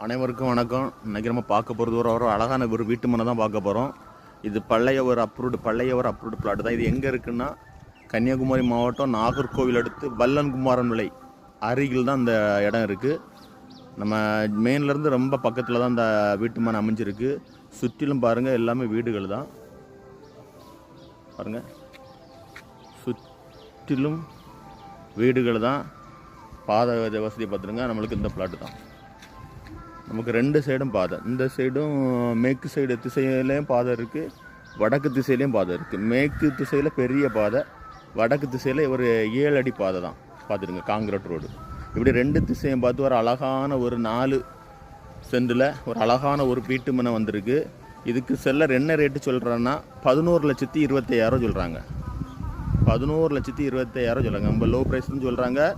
அனைவருக்கும் வணக்கம். இன்றைக்கி நம்ம பார்க்க போகிறது ஒரு அழகான ஒரு வீட்டு மனை தான் பார்க்க போகிறோம். இது பழைய ஒரு அப்ரூவ்டு பிளாட் தான். இது எங்கே இருக்குன்னா கன்னியாகுமரி மாவட்டம் நாகர்கோவில் அடுத்து வல்லன்குமாரன் விலை அருகில் தான் இந்த இடம் இருக்குது. நம்ம மெயின்லேருந்து ரொம்ப பக்கத்தில் தான் இந்த வீட்டு மனை அமைஞ்சிருக்கு. சுற்றிலும் பாருங்கள், எல்லாமே வீடுகள் தான். பாருங்கள், சுற்றிலும் வீடுகள் தான். பாதை வசதி பார்த்துருங்க. நம்மளுக்கு இந்த பிளாட்டு தான். நமக்கு ரெண்டு சைடும் பாதை. இந்த சைடும் மேற்கு சைடு திசையிலையும் பாதை இருக்குது, வடக்கு திசையிலையும் பாதை இருக்குது. மேற்கு திசையில் பெரிய பாதை, வடக்கு திசையில் ஒரு 7 அடி பாதை தான். பார்த்துருங்க, காங்கிரீட் ரோடு. இப்படி ரெண்டு திசையும் பார்த்து ஒரு அழகான ஒரு 4 சென்டில் ஒரு அழகான ஒரு வீட்டு மனை வந்திருக்கு. இதுக்கு செல்லர் என்ன ரேட்டு சொல்கிறேன்னா 11,25,000 சொல்கிறாங்க. 11,25,000 சொல்கிறாங்க. நம்ம லோ ப்ரைஸ்னு சொல்கிறாங்க.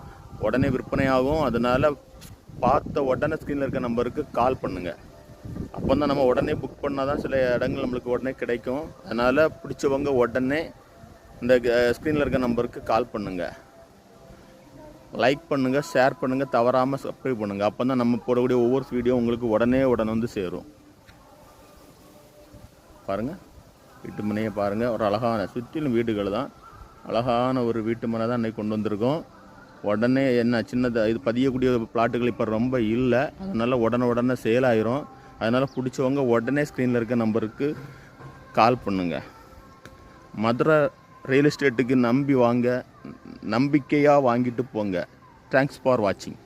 உடனே விற்பனை ஆகும். அதனால் பார்த்த உடனே ஸ்க்ரீனில் இருக்க நம்பருக்கு கால் பண்ணுங்கள். அப்போ தான் நம்ம உடனே புக் பண்ணால் தான் சில இடங்கள் நம்மளுக்கு உடனே கிடைக்கும். அதனால் பிடிச்சவங்க உடனே இந்த ஸ்க்ரீனில் இருக்க நம்பருக்கு கால் பண்ணுங்கள். லைக் பண்ணுங்கள், ஷேர் பண்ணுங்கள், தவறாமல் சப்ஸ்கிரைப் பண்ணுங்கள். அப்போ தான் நம்ம போடக்கூடிய ஒவ்வொரு வீடியோ உங்களுக்கு உடனே வந்து சேரும். பாருங்கள், வீட்டு மனையை பாருங்கள். ஒரு அழகான சுற்றிலும் வீடுகள் தான். அழகான ஒரு வீட்டு மனை தான் இன்றைக்கி கொண்டு வந்திருக்கோம். உடனே என்ன சின்னதாக இது பதியக்கூடிய பிளாட்டுகள் இப்போ ரொம்ப இல்லை. அதனால் உடனே சேல் ஆயிரும். அதனால் பிடிச்சவங்க உடனே ஸ்க்ரீனில் இருக்க நம்பருக்கு கால் பண்ணுங்கள். மதுரை ரியல் எஸ்டேட்டுக்கு நம்பி வாங்க, நம்பிக்கையாக வாங்கிட்டு போங்க. தேங்க்ஸ் ஃபார் வாட்சிங்.